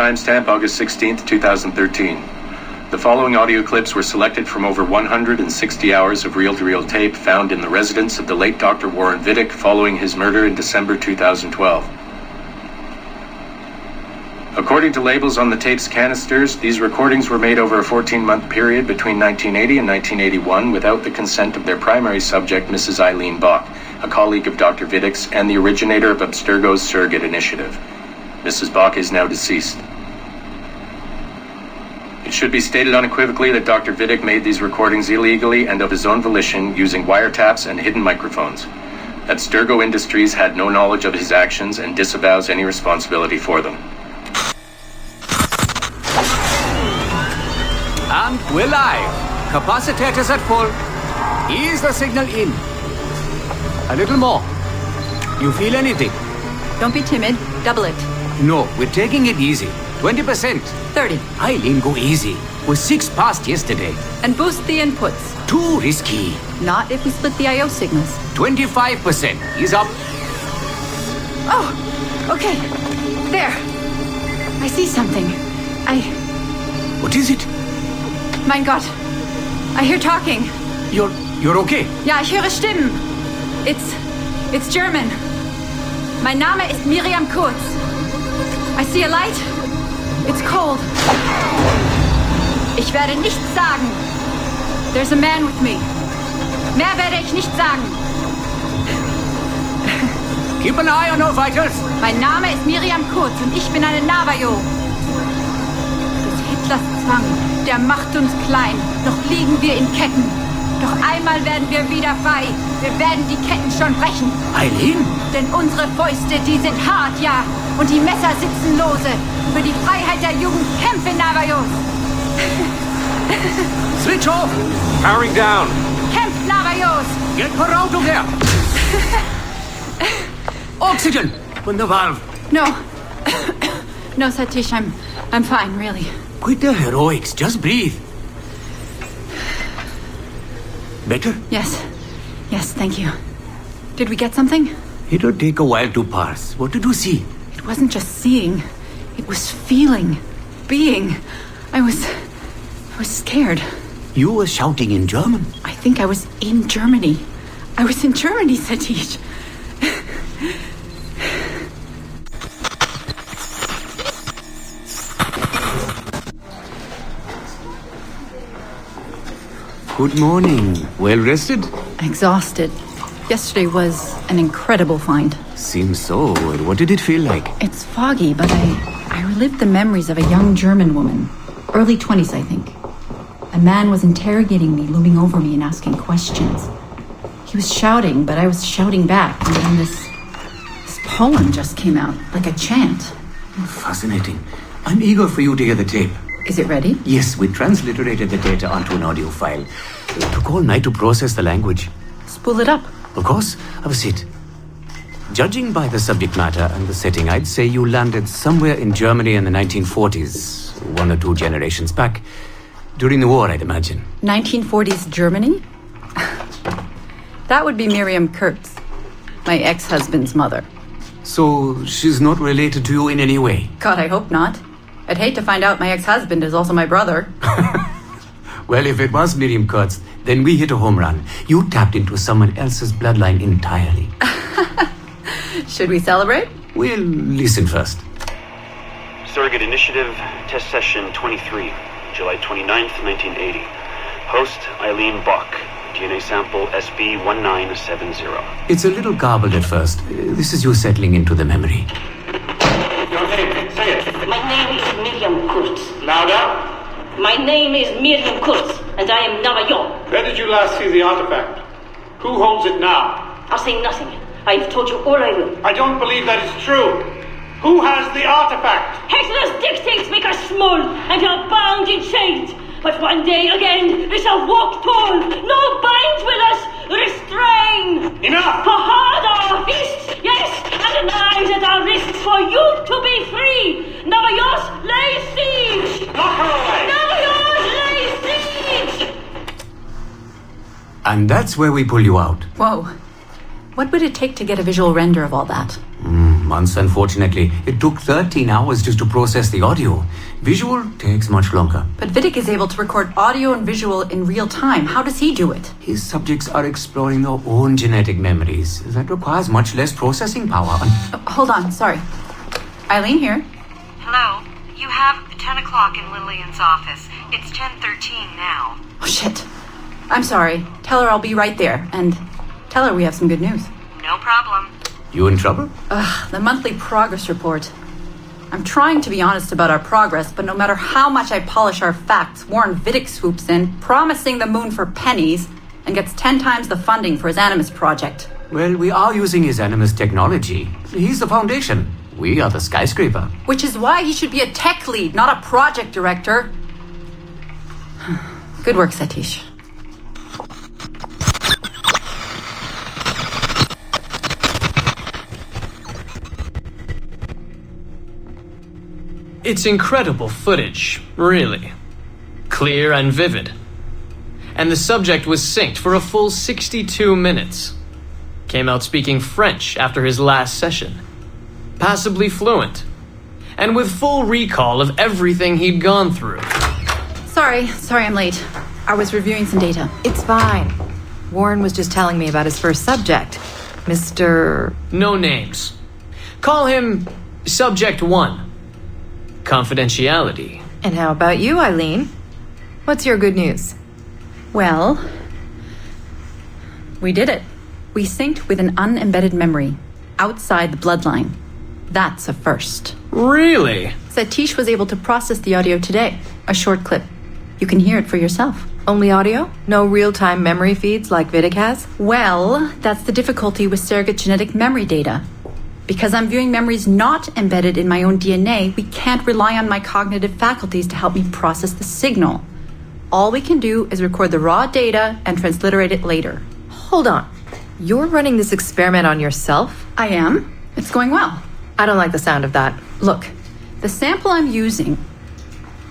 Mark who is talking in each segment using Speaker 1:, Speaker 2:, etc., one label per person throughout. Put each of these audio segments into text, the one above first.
Speaker 1: timestamp August 16th, 2013. The following audio clips were selected from over 160 hours of reel-to-reel tape found in the residence of the late Dr. Warren Vidic following his murder in December 2012. According to labels on the tape's canisters, these recordings were made over a 14-month period between 1980 and 1981 without the consent of their primary subject, Mrs. Eileen Bach, a colleague of Dr. Vidic's and the originator of Abstergo's surrogate initiative. Mrs. Bach is now deceased. It should be stated unequivocally that Dr. Vidic made these recordings illegally and of his own volition using wiretaps and hidden microphones. Abstergo Industries had no knowledge of his actions and disavows any responsibility for them.
Speaker 2: And we're live. Capacitors at full. Ease the signal in. A little more. You feel anything?
Speaker 3: Don't be timid. Double it.
Speaker 2: No, we're taking it easy. 20%.
Speaker 3: 30.
Speaker 2: Eileen, go easy. We're 6 past yesterday.
Speaker 3: And boost the inputs.
Speaker 2: Too risky.
Speaker 3: Not if we split the I/O signals.
Speaker 2: 25%. Ease up.
Speaker 3: Oh, okay. There. I see something.
Speaker 2: What is it?
Speaker 3: Mein Gott. I hear talking.
Speaker 2: You're okay?
Speaker 3: Ja, ich höre Stimmen. It's German. Mein Name ist Miriam Kurz. I see a light. It's cold. Ich werde nichts sagen. There's a man with me. Mehr werde ich nicht sagen.
Speaker 2: Keep an eye on our vitals.
Speaker 3: Mein Name ist Miriam Kurz und ich bin eine Navajo. Des Hitlers Zwang, der macht uns klein. Noch liegen wir in Ketten. Doch einmal werden wir wieder frei. Wir werden die Ketten schon brechen.
Speaker 2: Eileen?
Speaker 3: Denn unsere Fäuste, die sind hart, ja. Und die Messer sitzen lose. Für die Freiheit der Jugend kämpfen Navajos.
Speaker 2: Switch off.
Speaker 4: Powering down.
Speaker 3: Kämpft Navajos.
Speaker 2: Get her out of there. Oxygen from the valve.
Speaker 3: No. No, Satish, I'm fine, really.
Speaker 2: Quit the heroics. Just breathe. Better?
Speaker 3: Yes, thank you. Did we get something?
Speaker 2: It'll take a while to parse. What did you see?
Speaker 3: It wasn't just seeing. It was feeling. Being. I was scared.
Speaker 2: You were shouting in German?
Speaker 3: I think I was in Germany. I was in Germany, Satish.
Speaker 2: Good morning. Well rested?
Speaker 3: Exhausted. Yesterday was an incredible find.
Speaker 2: Seems so. What did it feel like?
Speaker 3: It's foggy, but I relived the memories of a young German woman. Early 20s, I think. A man was interrogating me, looming over me and asking questions. He was shouting, but I was shouting back. And then this poem just came out, like a chant.
Speaker 2: Fascinating. I'm eager for you to hear the tape.
Speaker 3: Is it ready?
Speaker 2: Yes, we transliterated the data onto an audio file. It took all night to process the language.
Speaker 3: Spool it up.
Speaker 2: Of course, have a seat. Judging by the subject matter and the setting, I'd say you landed somewhere in Germany in the 1940s, 1 or 2 generations back. During the war, I'd imagine.
Speaker 3: 1940s Germany? That would be Miriam Kurtz, my ex-husband's mother.
Speaker 2: So she's not related to you in any way?
Speaker 3: God, I hope not. I'd hate to find out my ex-husband is also my brother.
Speaker 2: Well, if it was Miriam Kurtz, then we hit a home run. You tapped into someone else's bloodline entirely.
Speaker 3: Should we celebrate?
Speaker 2: We'll listen first.
Speaker 5: Surrogate Initiative, Test Session 23, July 29th, 1980. Host, Eileen Bach. DNA sample SB1970.
Speaker 2: It's a little garbled at first. This is you settling into the memory.
Speaker 4: Your name, say it.
Speaker 6: My name is Miriam Kurtz.
Speaker 4: Louder.
Speaker 6: My name is Miriam Kurtz, and I am Navajo.
Speaker 4: Where did you last see the artifact? Who holds it now?
Speaker 6: I'll say nothing. I've told you all I will.
Speaker 4: I don't believe that is true. Who has the artifact?
Speaker 6: Hitler's dictates make us small, and are bound in chains. But one day again, we shall walk tall. No binds will us restrain.
Speaker 4: Enough!
Speaker 6: For hard our fists, yes, and knives at our wrists for you to be free. Navajos lay siege.
Speaker 4: Knock her away.
Speaker 6: Navajos lay siege.
Speaker 2: And that's where we pull you out.
Speaker 3: Whoa. What would it take to get a visual render of all that?
Speaker 2: months, unfortunately. It took 13 hours just to process the audio. Visual takes much longer.
Speaker 3: But Vidic is able to record audio and visual in real time. How does he do it?
Speaker 2: His subjects are exploring their own genetic memories. That requires much less processing power.
Speaker 3: Hold on, sorry. Eileen here.
Speaker 7: Hello. You have 10 o'clock in Lillian's office. It's 10:13 now.
Speaker 3: Oh, shit. I'm sorry. Tell her I'll be right there. And tell her we have some good news.
Speaker 7: No problem.
Speaker 2: You in trouble?
Speaker 3: The monthly progress report. I'm trying to be honest about our progress, but no matter how much I polish our facts, Warren Vidic swoops in, promising the moon for pennies, and gets 10 times the funding for his Animus project.
Speaker 2: Well, we are using his Animus technology. He's the foundation. We are the skyscraper.
Speaker 3: Which is why he should be a tech lead, not a project director. Good work, Satish.
Speaker 8: It's incredible footage, really. Clear and vivid. And the subject was synced for a full 62 minutes. Came out speaking French after his last session. Passably fluent. And with full recall of everything he'd gone through.
Speaker 3: Sorry I'm late. I was reviewing some data.
Speaker 7: It's fine. Warren was just telling me about his first subject, Mr.
Speaker 8: No names. Call him Subject 1. Confidentiality.
Speaker 7: And how about you, Eileen? What's your good news?
Speaker 3: Well, we did it. We synced with an unembedded memory outside the bloodline. That's a first.
Speaker 8: Really?
Speaker 3: Satish was able to process the audio today. A short clip. You can hear it for yourself.
Speaker 7: Only audio? No real-time memory feeds like Vidic has?
Speaker 3: Well, that's the difficulty with surrogate genetic memory data. Because I'm viewing memories not embedded in my own DNA, we can't rely on my cognitive faculties to help me process the signal. All we can do is record the raw data and transliterate it later.
Speaker 7: Hold on. You're running this experiment on yourself?
Speaker 3: I am. It's going well.
Speaker 7: I don't like the sound of that.
Speaker 3: Look, the sample I'm using,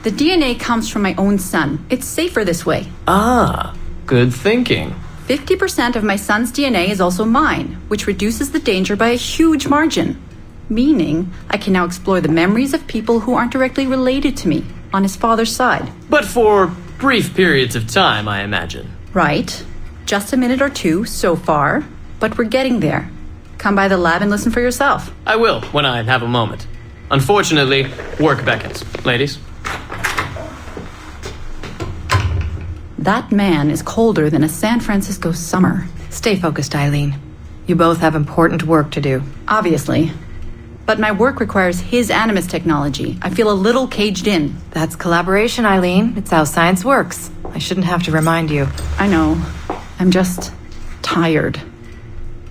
Speaker 3: the DNA comes from my own son. It's safer this way.
Speaker 8: Ah, good thinking.
Speaker 3: 50% of my son's DNA is also mine, which reduces the danger by a huge margin. Meaning, I can now explore the memories of people who aren't directly related to me on his father's side.
Speaker 8: But for brief periods of time, I imagine.
Speaker 3: Right. Just a minute or two so far, but we're getting there. Come by the lab and listen for yourself.
Speaker 8: I will, when I have a moment. Unfortunately, work beckons. Ladies?
Speaker 3: That man is colder than a San Francisco summer.
Speaker 7: Stay focused, Eileen. You both have important work to do.
Speaker 3: Obviously. But my work requires his Animus technology. I feel a little caged in.
Speaker 7: That's collaboration, Eileen. It's how science works. I shouldn't have to remind you.
Speaker 3: I know. I'm just tired.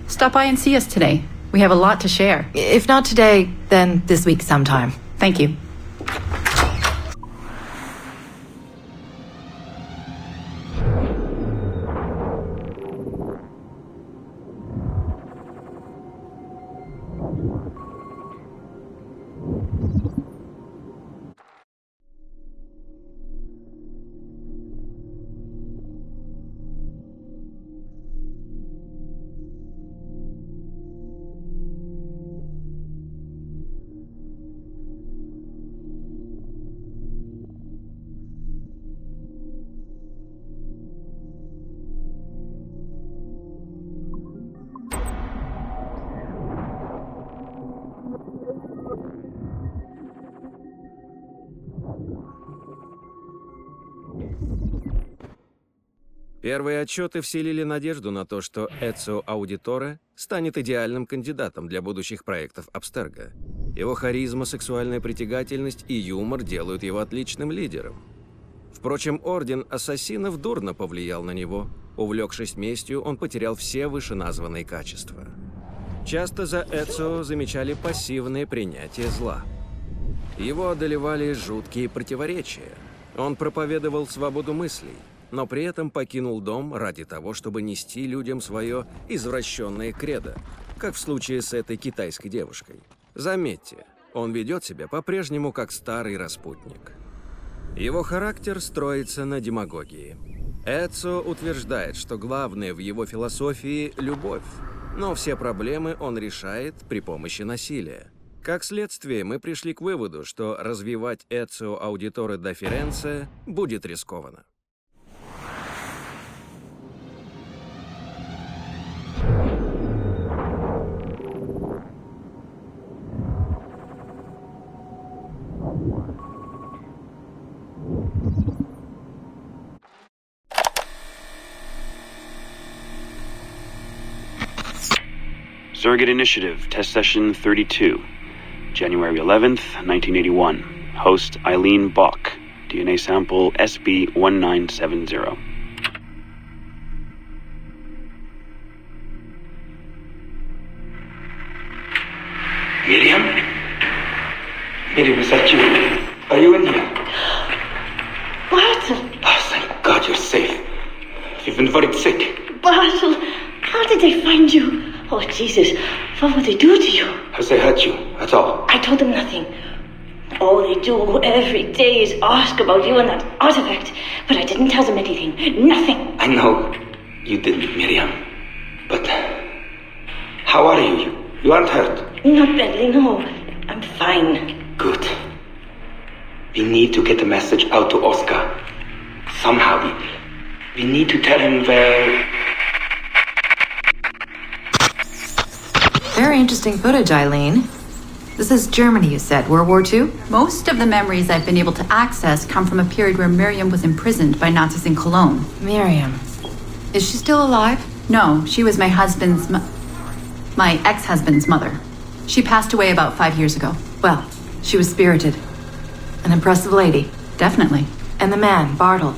Speaker 3: Stop by and see us today. We have a lot to share.
Speaker 7: If not today, then this week sometime.
Speaker 3: Thank you.
Speaker 9: Первые отчеты вселили надежду на то, что Эцио Аудиторе станет идеальным кандидатом для будущих проектов Абстерго. Его харизма, сексуальная притягательность и юмор делают его отличным лидером. Впрочем, Орден Ассасинов дурно повлиял на него. Увлекшись местью, он потерял все вышеназванные качества. Часто за Эцио замечали пассивное принятие зла. Его одолевали жуткие противоречия. Он проповедовал свободу мыслей, но при этом покинул дом ради того, чтобы нести людям свое извращенное кредо, как в случае с этой китайской девушкой. Заметьте, он ведет себя по-прежнему как старый распутник. Его характер строится на демагогии. Эцио утверждает, что главное в его философии – любовь. Но все проблемы он решает при помощи насилия. Как следствие, мы пришли к выводу, что развивать Эцио Аудиторе да Ференце будет рискованно.
Speaker 5: Surrogate Initiative, Test Session 32, January 11th, 1981. Host Eileen Bach, DNA sample SB1970.
Speaker 10: Miriam? Miriam, is that you? Are you in here?
Speaker 6: Bartle!
Speaker 10: Oh, thank God you're safe. You've been very sick.
Speaker 6: Bartle! How did they find you? Oh, Jesus. What would they do to you?
Speaker 10: Has they hurt you? That's all.
Speaker 6: I told them nothing. All they do every day is ask about you and that artifact. But I didn't tell them anything. Nothing.
Speaker 10: I know you didn't, Miriam. But how are you? You aren't hurt?
Speaker 6: Not badly, no. I'm fine.
Speaker 10: Good. We need to get the message out to Oscar. Somehow. We need to tell him where...
Speaker 7: Very interesting footage, Eileen. This is Germany, you said. World War II?
Speaker 3: Most of the memories I've been able to access come from a period where Miriam was imprisoned by Nazis in Cologne.
Speaker 7: Miriam. Is she still alive?
Speaker 3: No, she was my ex-husband's mother. She passed away about 5 years ago.
Speaker 7: Well, she was spirited. An impressive lady.
Speaker 3: Definitely.
Speaker 7: And the man, Bartle.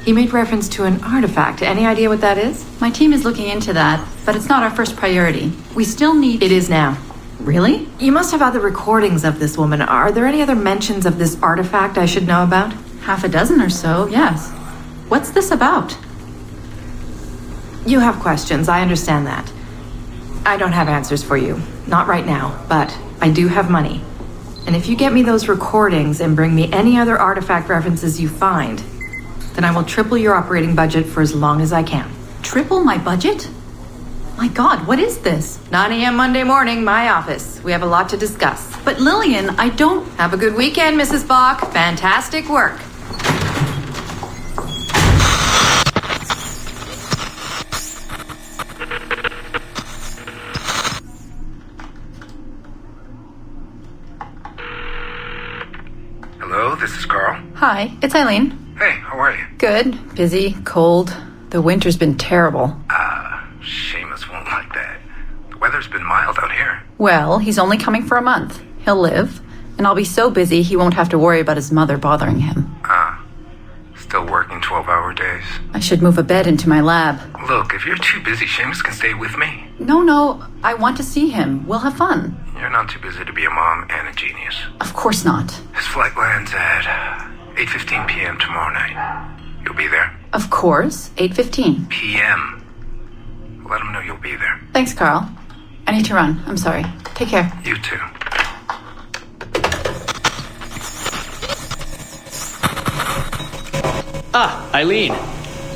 Speaker 7: He made reference to an artifact. Any idea what that is?
Speaker 3: My team is looking into that, but it's not our first priority. We still need...
Speaker 7: It is now.
Speaker 3: Really?
Speaker 7: You must have other recordings of this woman. Are there any other mentions of this artifact I should know about?
Speaker 3: Half a dozen or so, yes. What's this about?
Speaker 7: You have questions, I understand that. I don't have answers for you. Not right now, but I do have money. And if you get me those recordings and bring me any other artifact references you find, then I will triple your operating budget for as long as I can.
Speaker 3: Triple my budget? My God, what is this?
Speaker 7: 9 a.m. Monday morning, my office. We have a lot to discuss.
Speaker 3: But Lillian, I don't...
Speaker 7: Have a good weekend, Mrs. Bach. Fantastic work.
Speaker 11: Hello, this is Carl.
Speaker 3: Hi, it's Eileen.
Speaker 11: Hey, how are you?
Speaker 3: Good. Busy. Cold. The winter's been terrible.
Speaker 11: Seamus won't like that. The weather's been mild out here.
Speaker 3: Well, he's only coming for a month. He'll live. And I'll be so busy he won't have to worry about his mother bothering him.
Speaker 11: Still working 12-hour days.
Speaker 3: I should move a bed into my lab.
Speaker 11: Look, if you're too busy, Seamus can stay with me.
Speaker 3: No. I want to see him. We'll have fun.
Speaker 11: You're not too busy to be a mom and a genius.
Speaker 3: Of course not.
Speaker 11: His flight lands at 8:15 p.m. tomorrow night. You'll be there?
Speaker 3: Of course. 8:15.
Speaker 11: p.m. Let him know you'll be there.
Speaker 3: Thanks, Carl. I need to run. I'm sorry. Take care.
Speaker 11: You too.
Speaker 8: Eileen.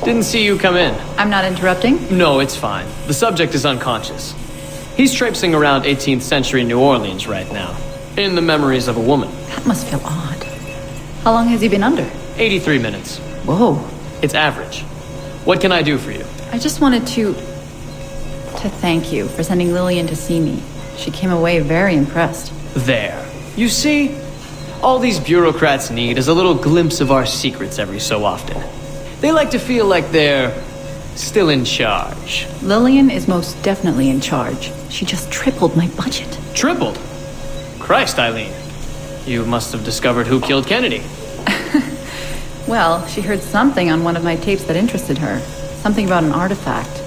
Speaker 8: Didn't see you come in.
Speaker 3: I'm not interrupting?
Speaker 8: No, it's fine. The subject is unconscious. He's traipsing around 18th century New Orleans right now, in the memories of a woman.
Speaker 3: That must feel odd. How long has he been under?
Speaker 8: 83 minutes.
Speaker 3: Whoa.
Speaker 8: It's average. What can I do for you?
Speaker 3: I just wanted to thank you for sending Lillian to see me. She came away very impressed.
Speaker 8: There. You see? All these bureaucrats need is a little glimpse of our secrets every so often. They like to feel like they're still in charge.
Speaker 3: Lillian is most definitely in charge. She just tripled my budget.
Speaker 8: Tripled? Christ, Eileen. You must have discovered who killed Kennedy.
Speaker 3: Well, she heard something on one of my tapes that interested her. Something about an artifact.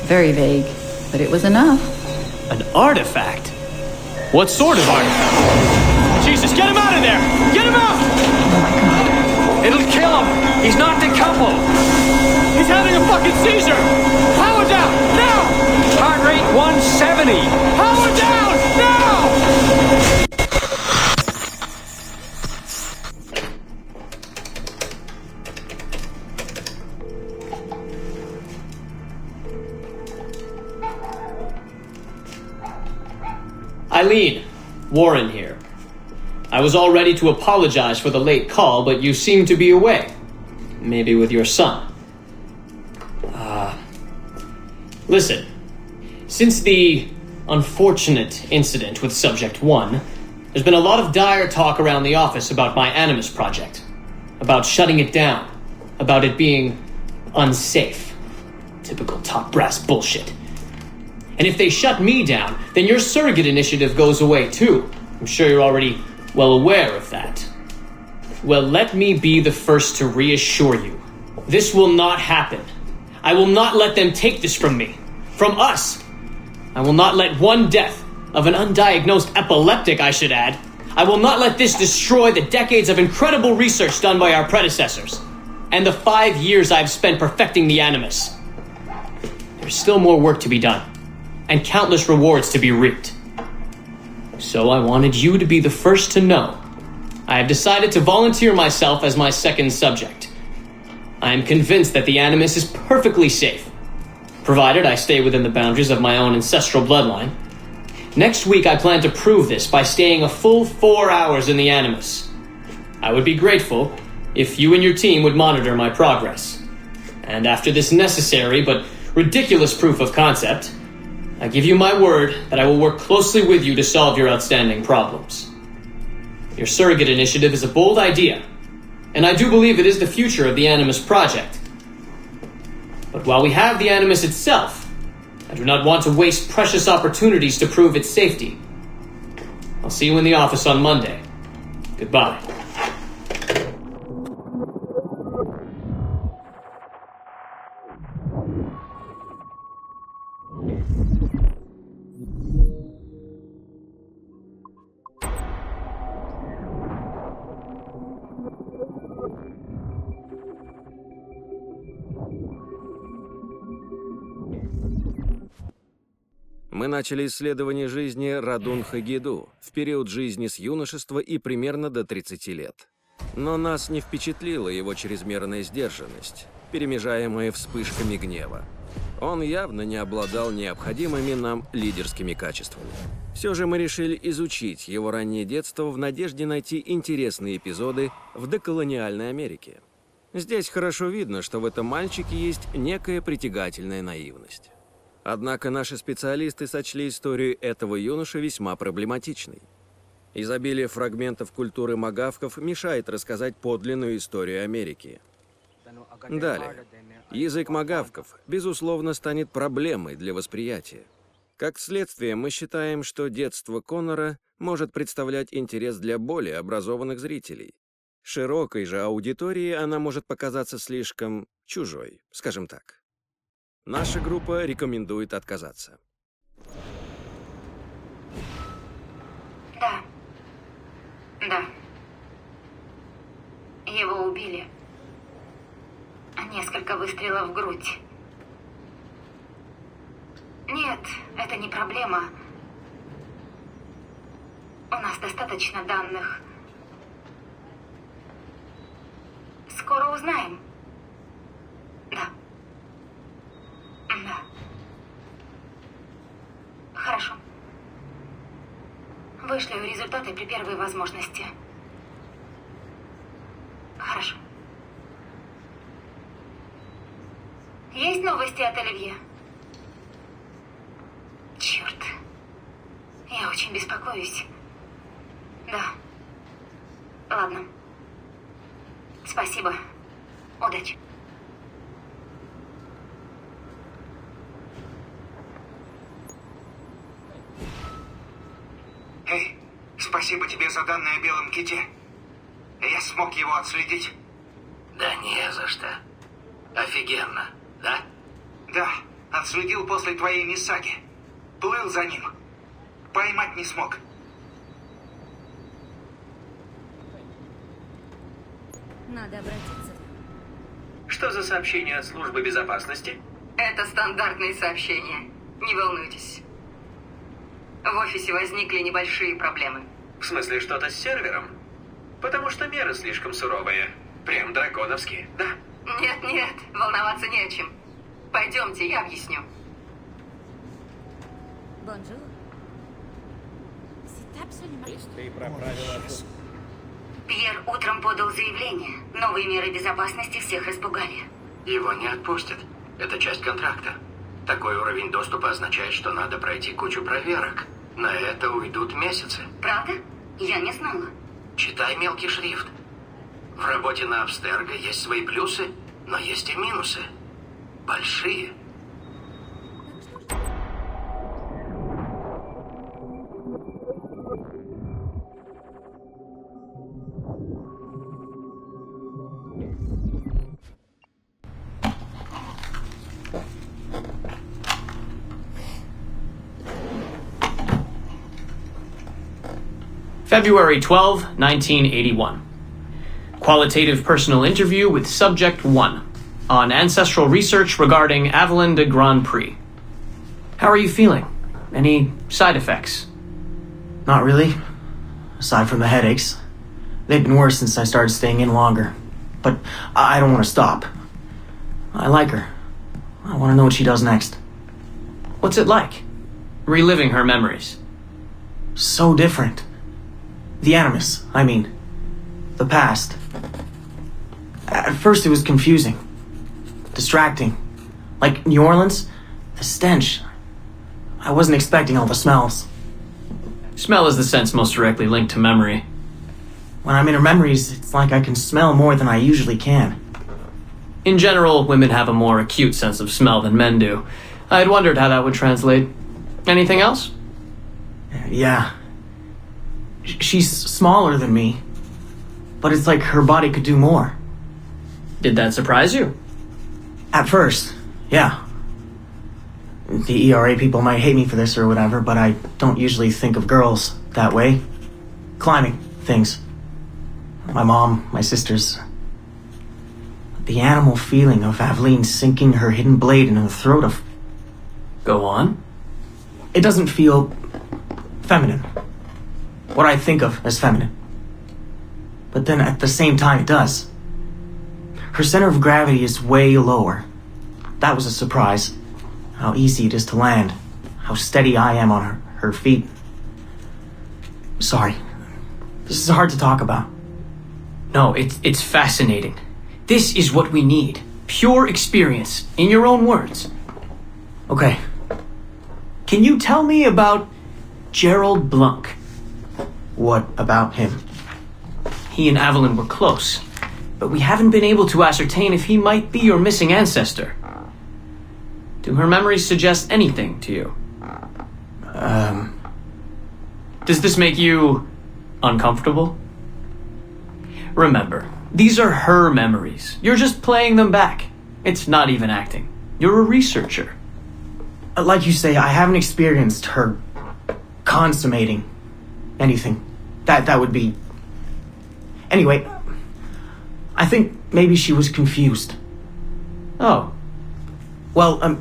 Speaker 3: Very vague, but it was enough.
Speaker 8: An artifact? What sort of artifact? Jesus, get him out of there! Get him out!
Speaker 3: Oh my God.
Speaker 8: It'll kill him! He's not decoupled! He's having a fucking seizure! Power down! Now! Heart rate 170! Power down! Now! Eileen, Warren here. I was all ready to apologize for the late call, but you seem to be away. Maybe with your son. Listen. Since the unfortunate incident with Subject 1, there's been a lot of dire talk around the office about my Animus project. About shutting it down. About it being unsafe. Typical top brass bullshit. And if they shut me down, then your surrogate initiative goes away too. I'm sure you're already well aware of that. Well, let me be the first to reassure you. This will not happen. I will not let them take this from me. From us. I will not let one death, of an undiagnosed epileptic I should add, I will not let this destroy the decades of incredible research done by our predecessors, and the 5 years I've spent perfecting the Animus. There's still more work to be done, and countless rewards to be reaped. So I wanted you to be the first to know. I have decided to volunteer myself as my second subject. I am convinced that the Animus is perfectly safe, provided I stay within the boundaries of my own ancestral bloodline. Next week I plan to prove this by staying a full 4 hours in the Animus. I would be grateful if you and your team would monitor my progress. And after this necessary but ridiculous proof of concept, I give you my word that I will work closely with you to solve your outstanding problems. Your surrogate initiative is a bold idea, and I do believe it is the future of the Animus project. But while we have the Animus itself, I do not want to waste precious opportunities to prove its safety. I'll see you in the office on Monday. Goodbye.
Speaker 9: Мы начали исследование жизни Радун Хагиду в период жизни с юношества и примерно до 30 лет. Но нас не впечатлила его чрезмерная сдержанность, перемежаемая вспышками гнева. Он явно не обладал необходимыми нам лидерскими качествами. Все же мы решили изучить его раннее детство в надежде найти интересные эпизоды в доколониальной Америке. Здесь хорошо видно, что в этом мальчике есть некая притягательная наивность. Однако наши специалисты сочли историю этого юноши весьма проблематичной. Изобилие фрагментов культуры магавков мешает рассказать подлинную историю Америки. Далее. Язык магавков, безусловно, станет проблемой для восприятия. Как следствие, мы считаем, что детство Коннора может представлять интерес для более образованных зрителей. Широкой же аудитории она может показаться слишком чужой, скажем так. Наша группа рекомендует отказаться.
Speaker 12: Да. Да. Его убили. Несколько выстрелов в грудь. Нет, это не проблема. У нас достаточно данных. Скоро узнаем. Да. Да. Хорошо. Вышлю результаты при первой возможности. Хорошо. Есть новости от Оливье? Черт. Я очень беспокоюсь. Да. Ладно. Спасибо. Удачи.
Speaker 11: Эй, спасибо тебе за данные о белом ките. Я смог его отследить.
Speaker 13: Да не за что. Офигенно, да?
Speaker 11: Да, отследил после твоей миссаги. Плыл за ним. Поймать не смог.
Speaker 12: Надо обратиться.
Speaker 13: Что за сообщение от службы безопасности?
Speaker 12: Это стандартные сообщения. Не волнуйтесь. В офисе возникли небольшие проблемы.
Speaker 13: В смысле, что-то с сервером? Потому что меры слишком суровые. Прям драконовские, да?
Speaker 12: Нет, волноваться не о чем. Пойдемте, я объясню. Бонжур. Пьер утром подал заявление. Новые меры безопасности всех испугали.
Speaker 13: Его не отпустят. Это часть контракта. Такой уровень доступа означает, что надо пройти кучу проверок. На это уйдут месяцы.
Speaker 12: Правда? Я не знала.
Speaker 13: Читай мелкий шрифт. В работе на Абстерго есть свои плюсы, но есть и минусы. Большие.
Speaker 8: February 12, 1981. Qualitative personal interview with Subject 1 on ancestral research regarding Avalon de Grand Prix. How are you feeling? Any side effects?
Speaker 14: Not really. Aside from the headaches. They've been worse since I started staying in longer. But I don't want to stop. I like her. I want to know what she does next.
Speaker 8: What's it like? Reliving her memories.
Speaker 14: So different. The Animus, I mean. The past. At first it was confusing. Distracting. Like New Orleans, the stench. I wasn't expecting all the smells.
Speaker 8: Smell is the sense most directly linked to memory.
Speaker 14: When I'm in her memories, it's like I can smell more than I usually can.
Speaker 8: In general, women have a more acute sense of smell than men do. I had wondered how that would translate. Anything else?
Speaker 14: Yeah. She's smaller than me, but it's like her body could do more.
Speaker 8: Did that surprise you?
Speaker 14: At first, yeah. The ERA people might hate me for this or whatever, but I don't usually think of girls that way. Climbing things. My mom, my sisters. The animal feeling of Aveline sinking her hidden blade into the throat of...
Speaker 8: Go on.
Speaker 14: It doesn't feel feminine. What I think of as feminine. But then at the same time it does. Her center of gravity is way lower. That was a surprise. How easy it is to land. How steady I am on her feet. Sorry. This is hard to talk about.
Speaker 8: No, it's fascinating. This is what we need. Pure experience, in your own words.
Speaker 14: Okay.
Speaker 8: Can you tell me about Gerald Blanc?
Speaker 14: What about him?
Speaker 8: He and Avalon were close, but we haven't been able to ascertain if he might be your missing ancestor. Do her memories suggest anything to you? Does this make you uncomfortable? Remember, these are her memories. You're just playing them back. It's not even acting. You're a researcher.
Speaker 14: Like you say, I haven't experienced her consummating anything. That would be... Anyway, I think maybe she was confused.
Speaker 8: Oh.
Speaker 14: Well,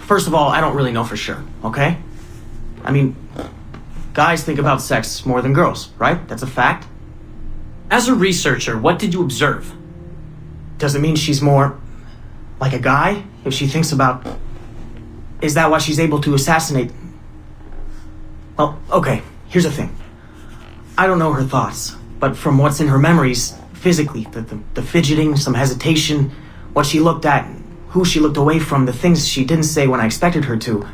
Speaker 14: first of all, I don't really know for sure, okay? I mean, guys think about sex more than girls, right? That's a fact.
Speaker 8: As a researcher, what did you observe?
Speaker 14: Does it mean she's more like a guy if she thinks about... Is that why she's able to assassinate... Well, okay, here's the thing. I don't know her thoughts, but from what's in her memories, physically, the fidgeting, some hesitation, what she looked at, who she looked away from, the things she didn't say when I expected her to.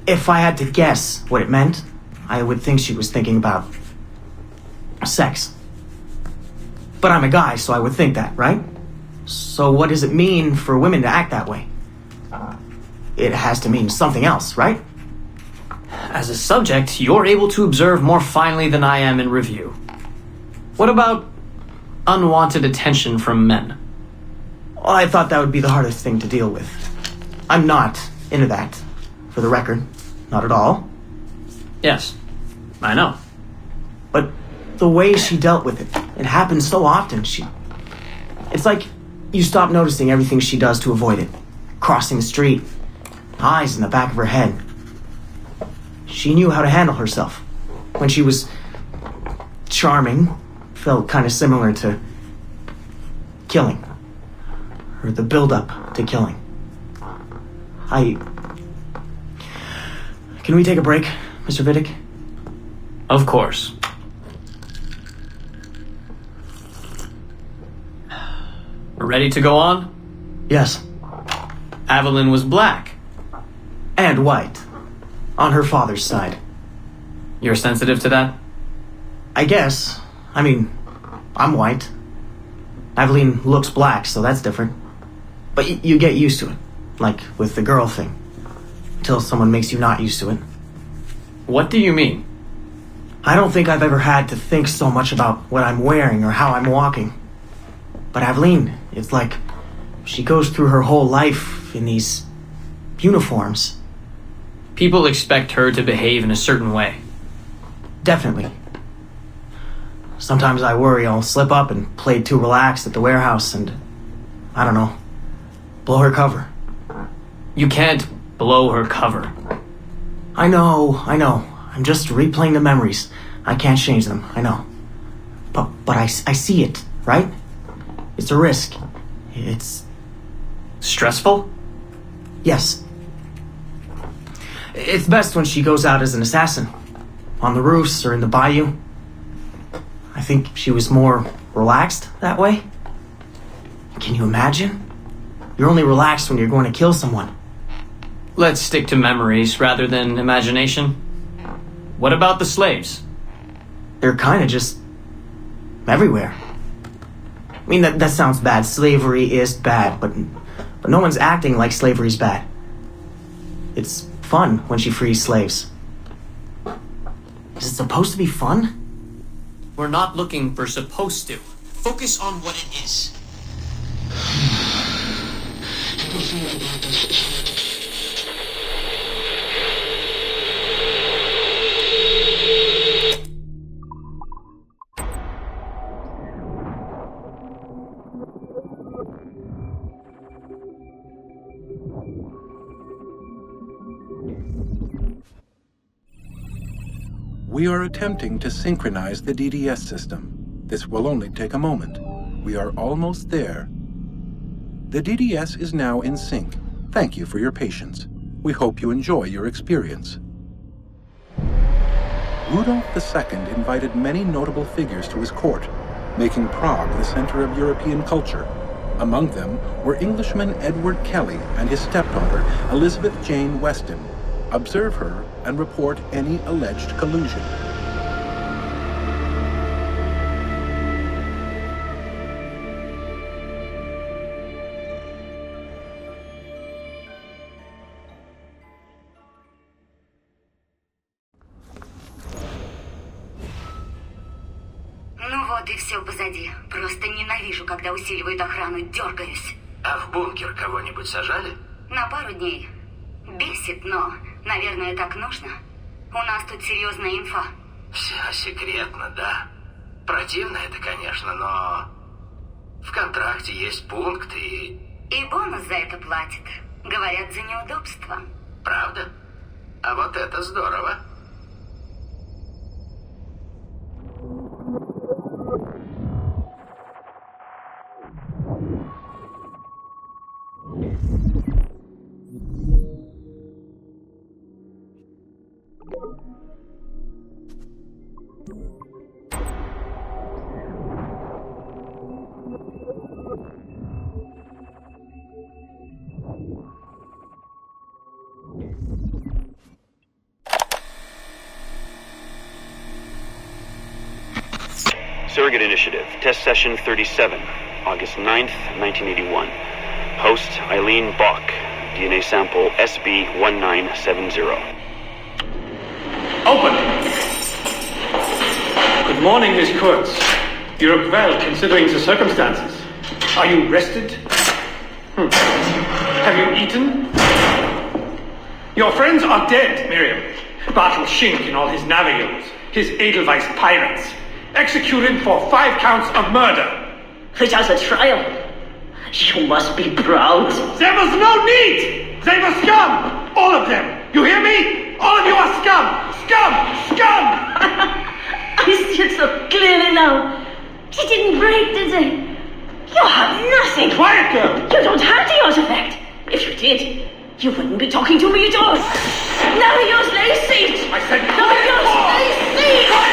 Speaker 14: If I had to guess what it meant, I would think she was thinking about sex. But I'm a guy, so I would think that, right? So what does it mean for women to act that way? It has to mean something else, right?
Speaker 8: As a subject, you're able to observe more finely than I am in review. What about unwanted attention from men?
Speaker 14: Well, I thought that would be the hardest thing to deal with. I'm not into that, for the record. Not at all.
Speaker 8: Yes, I know.
Speaker 14: But the way she dealt with it, it happens so often. It's like you stop noticing everything she does to avoid it. Crossing the street, eyes in the back of her head. She knew how to handle herself. When she was charming, felt kind of similar to killing. Or the build-up to killing. Can we take a break, Mr. Vidic?
Speaker 8: Of course. Ready to go on?
Speaker 14: Yes.
Speaker 8: Evelyn was black.
Speaker 14: And white. On her father's side.
Speaker 8: You're sensitive to that?
Speaker 14: I guess. I mean, I'm white. Aveline looks black, so that's different. But you get used to it. Like with the girl thing. Until someone makes you not used to it.
Speaker 8: What do you mean?
Speaker 14: I don't think I've ever had to think so much about what I'm wearing or how I'm walking. But Aveline, it's like she goes through her whole life in these uniforms.
Speaker 8: People expect her to behave in a certain way.
Speaker 14: Definitely. Sometimes I worry I'll slip up and play too relaxed at the warehouse and, I don't know, blow her cover.
Speaker 8: You can't blow her cover.
Speaker 14: I know. I'm just replaying the memories. I can't change them, I know. But I see it, right? It's a risk. It's...
Speaker 8: stressful?
Speaker 14: Yes. It's best when she goes out as an assassin. On the roofs or in the bayou. I think she was more relaxed that way. Can you imagine? You're only relaxed when you're going to kill someone.
Speaker 8: Let's stick to memories rather than imagination. What about the slaves?
Speaker 14: They're kind of just... everywhere. I mean, that sounds bad. Slavery is bad, but no one's acting like slavery's bad. It's fun when she frees slaves. Is it supposed to be fun?
Speaker 8: We're not looking for supposed to.
Speaker 15: Focus on what it is.
Speaker 16: We are attempting to synchronize the DDS system. This will only take a moment. We are almost there. The DDS is now in sync. Thank you for your patience. We hope you enjoy your experience. Rudolf II invited many notable figures to his court, making Prague the center of European culture. Among them were Englishman Edward Kelly and his stepdaughter, Elizabeth Jane Weston. Observe her and report any alleged collusion.
Speaker 12: Ну вот и все позади. Просто ненавижу, когда усиливают охрану, дергаюсь.
Speaker 13: А в бункер кого-нибудь сажали?
Speaker 12: На пару дней. Бесит, но, наверное, так нужно. У нас тут серьезная инфа.
Speaker 13: Вся секретно, да. Противно это, конечно, но... В контракте есть пункт и...
Speaker 12: И бонус за это платит. Говорят, за неудобство.
Speaker 13: Правда? А вот это здорово.
Speaker 5: Surrogate Initiative, Test Session 37, August 9th, 1981. Host, Eileen Bach, DNA sample SB1970.
Speaker 4: Open! Good morning, Miss Kurtz. You look well, considering the circumstances. Are you rested? Have you eaten? Your friends are dead, Miriam. Bartel Schink and all his navios, his Edelweiss pirates. Executed for 5 counts of murder.
Speaker 6: It has a trial. You must be proud.
Speaker 4: There was no need! They were scum! All of them! You hear me? All of you are scum! Scum! Scum!
Speaker 6: I see it so clearly now. He didn't break, did they? You have nothing.
Speaker 4: Quiet, girl!
Speaker 6: You don't have the artifact. If you did, you wouldn't be talking to me at all. Navios, lay seat!
Speaker 4: I said
Speaker 6: Navios, lay seat!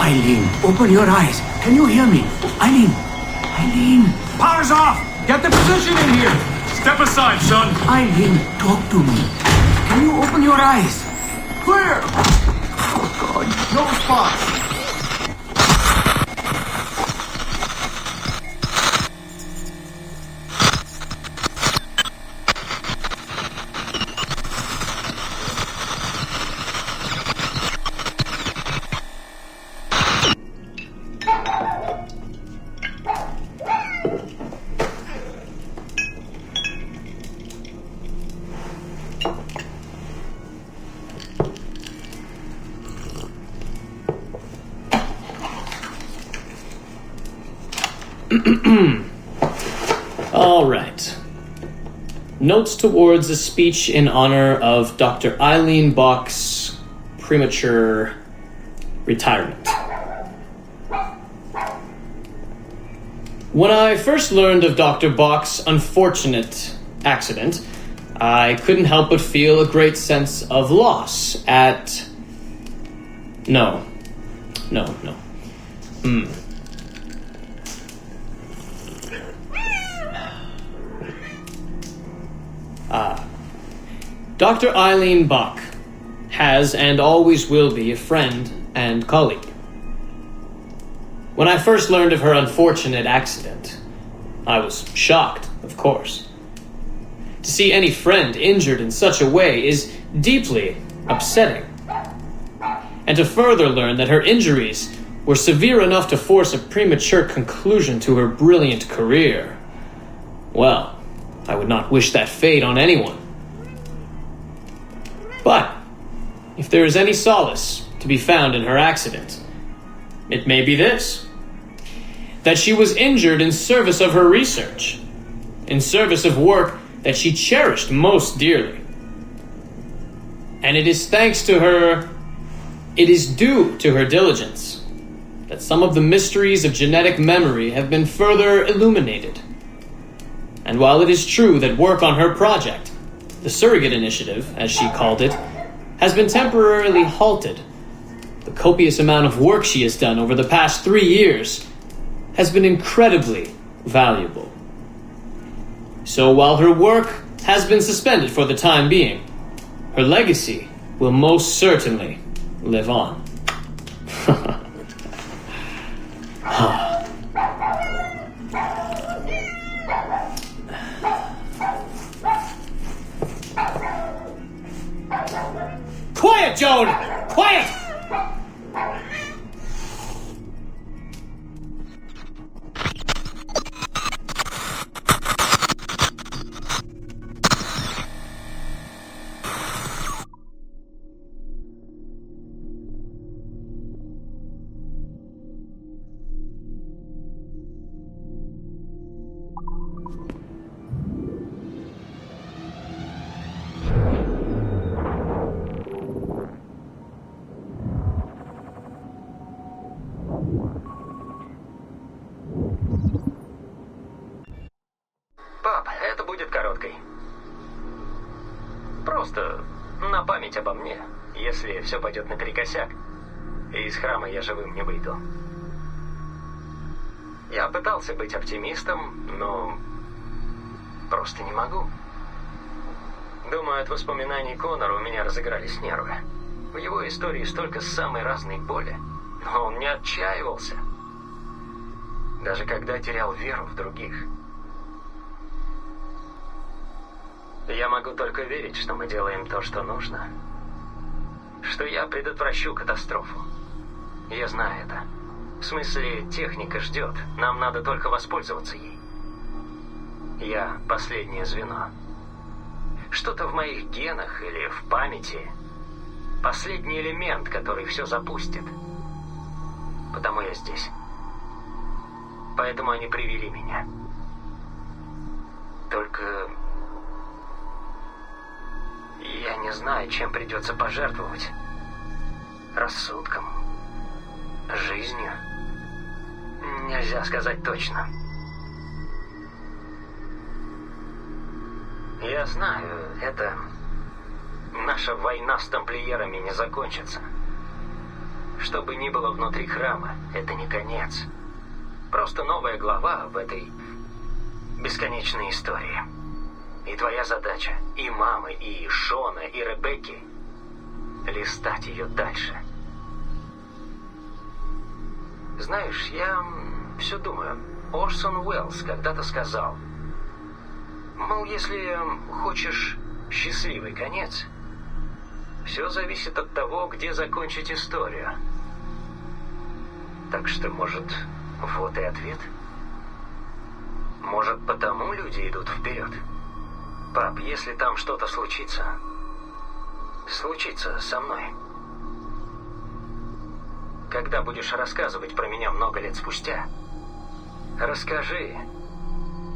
Speaker 2: Eileen, open your eyes. Can you hear me? Eileen! Eileen!
Speaker 4: Power's off! Get the position in here! Step aside, son!
Speaker 2: Eileen, talk to me. Can you open your eyes?
Speaker 4: Clear! Oh, God. No response.
Speaker 8: All right. Notes towards a speech in honor of Dr. Eileen Bach's premature retirement. When I first learned of Dr. Bach's unfortunate accident, I couldn't help but feel a great sense of loss at... No. Dr. Eileen Bach has and always will be a friend and colleague. When I first learned of her unfortunate accident, I was shocked, of course. To see any friend injured in such a way is deeply upsetting. And to further learn that her injuries were severe enough to force a premature conclusion to her brilliant career, well, I would not wish that fate on anyone. But if there is any solace to be found in her accident, it may be this: that she was injured in service of her research, in service of work that she cherished most dearly. And it is due to her diligence that some of the mysteries of genetic memory have been further illuminated. And while it is true that work on her project, the surrogate initiative, as she called it, has been temporarily halted, the copious amount of work she has done over the past 3 years has been incredibly valuable. So while her work has been suspended for the time being, her legacy will most certainly live on. Quiet, Joan! Quiet!
Speaker 17: Пап, это будет короткой. Просто на память обо мне, если все пойдет наперекосяк, и из храма я живым не выйду. Я пытался быть оптимистом, но просто не могу. Думаю, от воспоминаний Коннора у меня разыгрались нервы. В его истории столько самой разной боли, но он не отчаивался. Даже когда терял веру в других. Я могу только верить, что мы делаем то, что нужно. Что я предотвращу катастрофу. Я знаю это. В смысле, техника ждет. Нам надо только воспользоваться ей. Я последнее звено. Что-то в моих генах или в памяти. Последний элемент, который все запустит. Потому я здесь. Поэтому они привели меня. Только... я не знаю, чем придется пожертвовать. Рассудком. Жизнью. Нельзя сказать точно. Я знаю, это... наша война с тамплиерами не закончится. Что бы ни было внутри храма, это не конец. Просто новая глава в этой бесконечной истории. И твоя задача, и мамы, и Шона, и Ребекки, листать ее дальше. Знаешь, я все думаю. Орсон Уэллс когда-то сказал, мол, если хочешь счастливый конец, все зависит от того, где закончить историю. Так что, может, вот и ответ? Может, потому люди идут вперед? Пап, если там что-то случится со мной. Когда будешь рассказывать про меня много лет спустя, расскажи,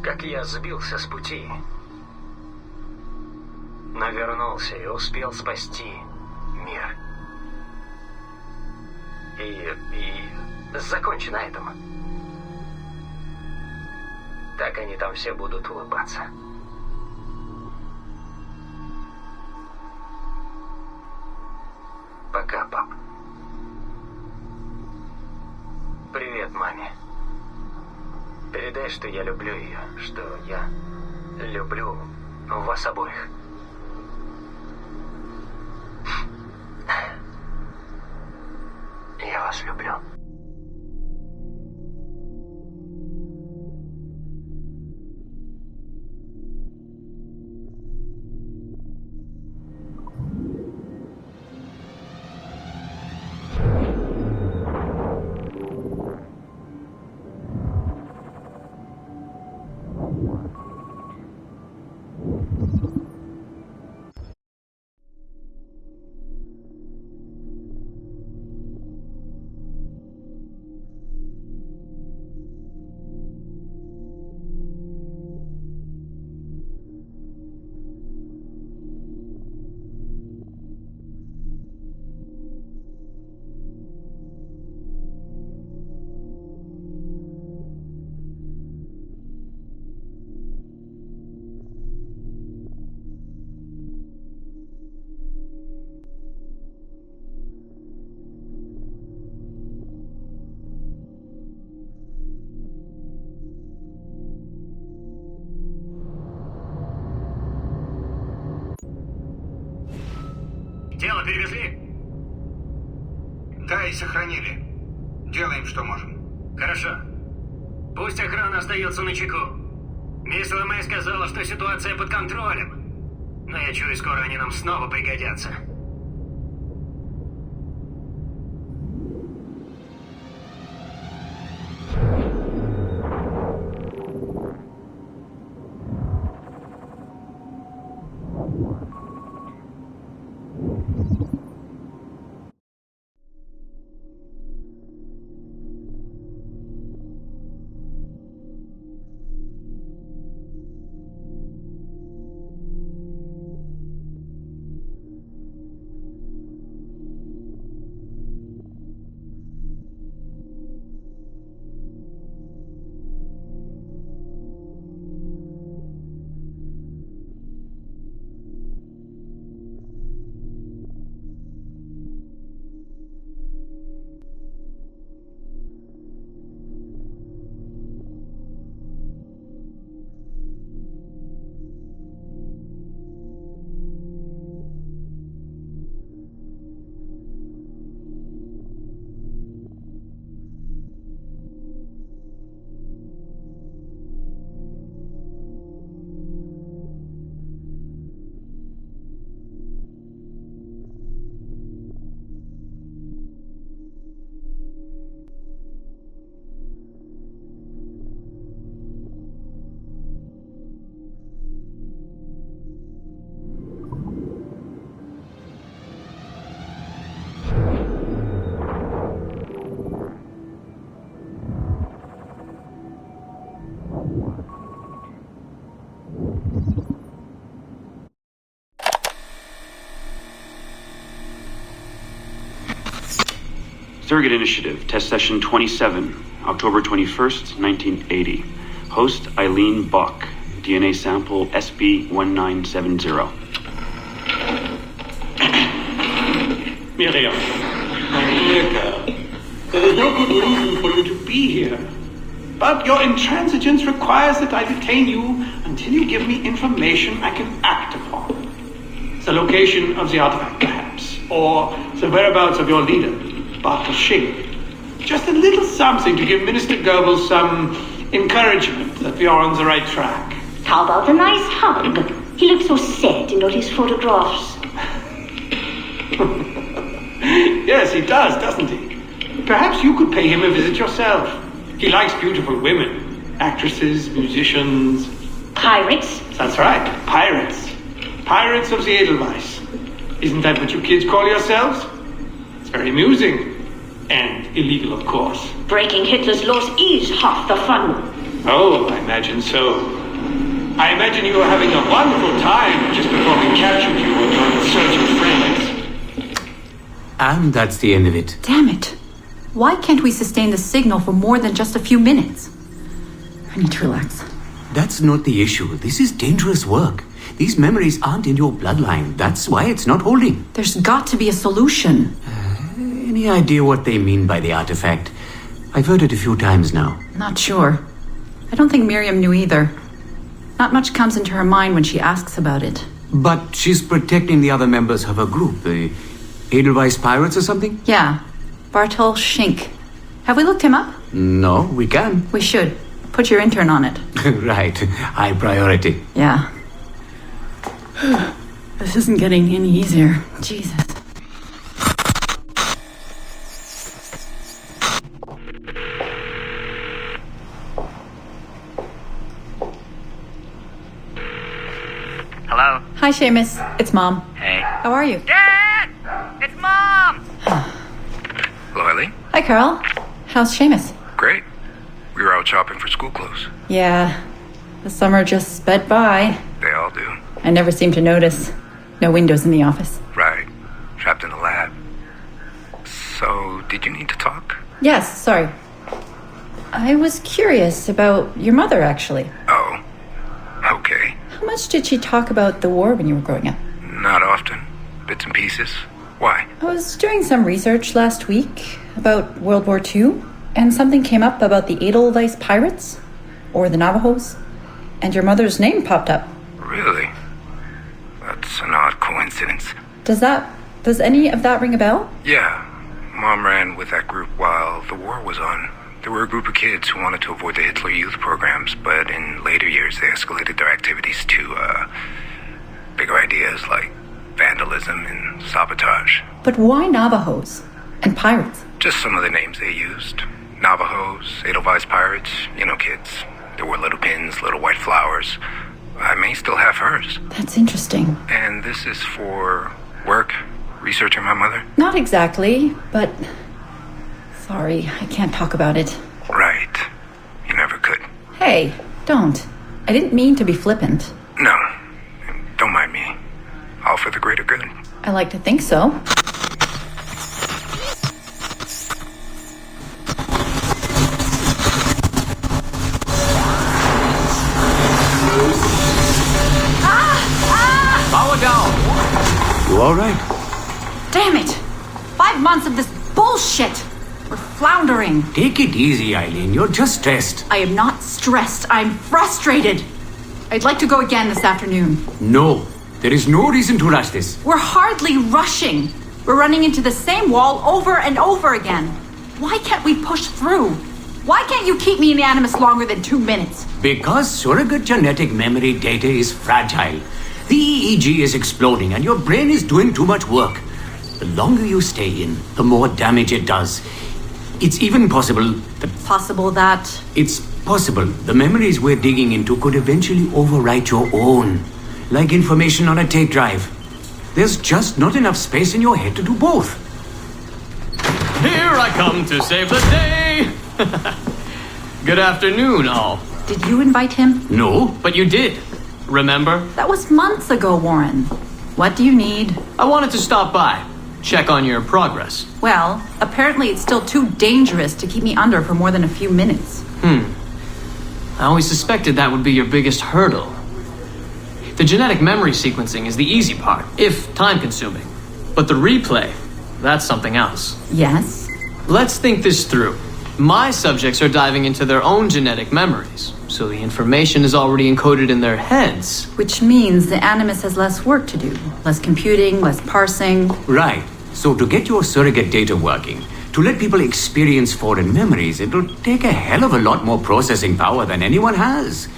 Speaker 17: как я сбился с пути, но вернулся и успел спасти мир. И закончи на этом. Так они там все будут улыбаться. Пока, пап. Привет, маме. Передай, что я люблю ее, что я люблю вас обоих. Я вас люблю.
Speaker 11: Тело перевезли? Да, и сохранили. Делаем, что можем.
Speaker 17: Хорошо. Пусть охрана остается на чеку. Мисс Лэмэй сказала, что ситуация под контролем. Но я чую, скоро они нам снова пригодятся.
Speaker 5: Surrogate Initiative, Test Session 27, October 21st, 1980. Host Eileen Bach, DNA sample SB1970.
Speaker 4: Miriam, My dear girl, there is no good reason for you to be here. But your intransigence requires that I detain you until you give me information I can act upon. The location of the artifact, perhaps, or the whereabouts of your leader, Bartle Shink. Just a little something to give Minister Goebbels some encouragement that we are on the right track.
Speaker 6: How about a nice hug? He looks so sad in all his photographs.
Speaker 4: Yes, he does, doesn't he? Perhaps you could pay him a visit yourself. He likes beautiful women, actresses, musicians.
Speaker 6: Pirates?
Speaker 4: That's right, pirates. Pirates of the Edelweiss. Isn't that what you kids call yourselves? It's very amusing. And illegal, of course.
Speaker 6: Breaking Hitler's laws is half the fun.
Speaker 4: Oh, I imagine so. I imagine you were having a wonderful time just before we captured you and your insurgent friends.
Speaker 2: And that's the end of it.
Speaker 3: Damn it. Why can't we sustain the signal for more than just a few minutes? I need to relax.
Speaker 2: That's not the issue. This is dangerous work. These memories aren't in your bloodline. That's why it's not holding.
Speaker 3: There's got to be a solution.
Speaker 2: Any idea what they mean by the artifact? I've heard it a few times now.
Speaker 3: Not sure. I don't think Miriam knew either. Not much comes into her mind when she asks about it.
Speaker 2: But she's protecting the other members of her group, the Edelweiss Pirates or something?
Speaker 3: Yeah. Bartol Shink. Have we looked him up?
Speaker 2: No, we can.
Speaker 3: We should. Put your intern on it.
Speaker 2: Right. High priority.
Speaker 3: Yeah. This isn't getting any easier. Jesus.
Speaker 18: Hello?
Speaker 3: Hi, Seamus. It's Mom.
Speaker 18: Hey.
Speaker 3: How are you?
Speaker 18: Dad! It's Mom!
Speaker 11: Hello, Eileen.
Speaker 3: Hi, Carl. How's Seamus?
Speaker 11: Great. We were out shopping for school clothes.
Speaker 3: Yeah. The summer just sped by.
Speaker 11: They all do.
Speaker 3: I never seem to notice. No windows in the office.
Speaker 11: Right. Trapped in a lab. So, did you need to talk?
Speaker 3: Yes, sorry. I was curious about your mother, actually.
Speaker 11: Oh. Okay.
Speaker 3: How much did she talk about the war when you were growing up?
Speaker 11: Not often. Bits and pieces. Why?
Speaker 3: I was doing some research last week about World War II, and something came up about the Edelweiss Pirates, or the Navajos, and your mother's name popped up.
Speaker 11: Really? That's an odd coincidence.
Speaker 3: Does any of that ring a bell?
Speaker 11: Yeah. Mom ran with that group while the war was on. There were a group of kids who wanted to avoid the Hitler Youth programs, but in later years they escalated their activities to, bigger ideas like vandalism and sabotage.
Speaker 3: But why Navajos and pirates?
Speaker 11: Just some of the names they used. Navajos, Edelweiss Pirates, you know kids. There were little pins, little white flowers. I may still have hers.
Speaker 3: That's interesting.
Speaker 11: And this is for work? Researching my mother?
Speaker 3: Not exactly, but... Sorry, I can't talk about it.
Speaker 11: Right. You never could.
Speaker 3: Hey, don't. I didn't mean to be flippant.
Speaker 11: No. Don't mind me. All for the greater good.
Speaker 3: I like to think so.
Speaker 2: Power down! You all right?
Speaker 3: Damn it! 5 months of this bullshit! We're floundering.
Speaker 2: Take it easy, Eileen. You're just stressed.
Speaker 3: I am not stressed. I'm frustrated. I'd like to go again this afternoon.
Speaker 2: No. There is no reason to rush this.
Speaker 3: We're hardly rushing. We're running into the same wall over and over again. Why can't we push through? Why can't you keep me in Animus longer than 2 minutes?
Speaker 2: Because surrogate genetic memory data is fragile. The EEG is exploding and your brain is doing too much work. The longer you stay in, the more damage it does. It's even possible that... It's possible the memories we're digging into could eventually overwrite your own. Like information on a tape drive. There's just not enough space in your head to do both.
Speaker 8: Here I come to save the day! Good afternoon, all.
Speaker 3: Did you invite him?
Speaker 8: No, but you did. Remember?
Speaker 3: That was months ago, Warren. What do you need?
Speaker 8: I wanted to stop by. Check on your progress.
Speaker 3: Well, apparently it's still too dangerous to keep me under for more than a few minutes.
Speaker 8: I always suspected that would be your biggest hurdle. The genetic memory sequencing is the easy part, if time-consuming. But the replay, that's something else.
Speaker 3: Yes?
Speaker 8: Let's think this through. My subjects are diving into their own genetic memories, so the information is already encoded in their heads.
Speaker 3: Which means the Animus has less work to do. Less computing, less parsing.
Speaker 2: Right. So to get your surrogate data working, to let people experience foreign memories, it'll take a hell of a lot more processing power than anyone has.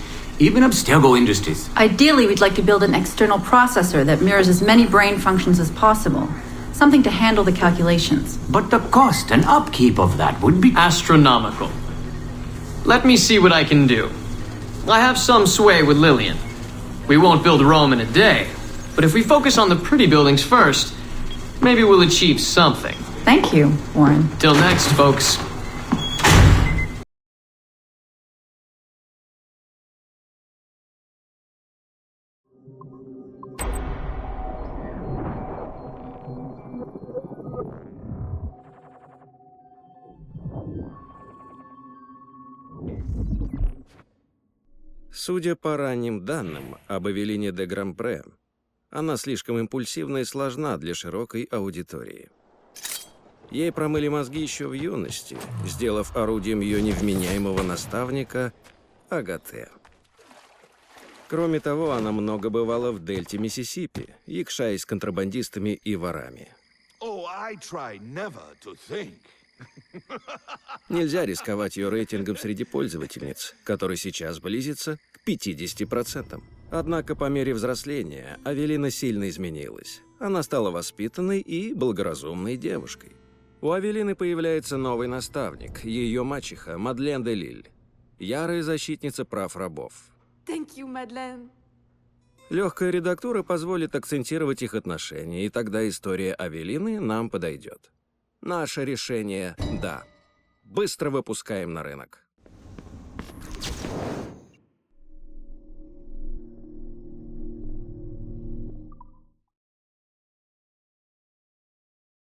Speaker 2: Even Abstergo Industries.
Speaker 3: Ideally, we'd like to build an external processor that mirrors as many brain functions as possible. Something to handle the calculations.
Speaker 2: But the cost and upkeep of that would be
Speaker 8: astronomical. Let me see what I can do. I have some sway with Lillian. We won't build Rome in a day, but if we focus on the pretty buildings first, maybe we'll achieve something.
Speaker 3: Thank you, Warren.
Speaker 8: Till next, folks.
Speaker 9: Судя по ранним данным об Эвелине де Грампре, она слишком импульсивна и сложна для широкой аудитории. Ей промыли мозги еще в юности, сделав орудием ее невменяемого наставника Агате. Кроме того, она много бывала в дельте Миссисипи, якшаясь с контрабандистами и ворами. Нельзя рисковать ее рейтингом среди пользовательниц, который сейчас близится к 50%. Однако по мере взросления Авелина сильно изменилась. Она стала воспитанной и благоразумной девушкой. У Авелины появляется новый наставник, ее мачеха Мадлен де Лиль, ярая защитница прав рабов.
Speaker 19: Thank you, Madeleine.
Speaker 9: Легкая редактура позволит акцентировать их отношения, и тогда история Авелины нам подойдет. Наше решение – да. Быстро выпускаем на рынок.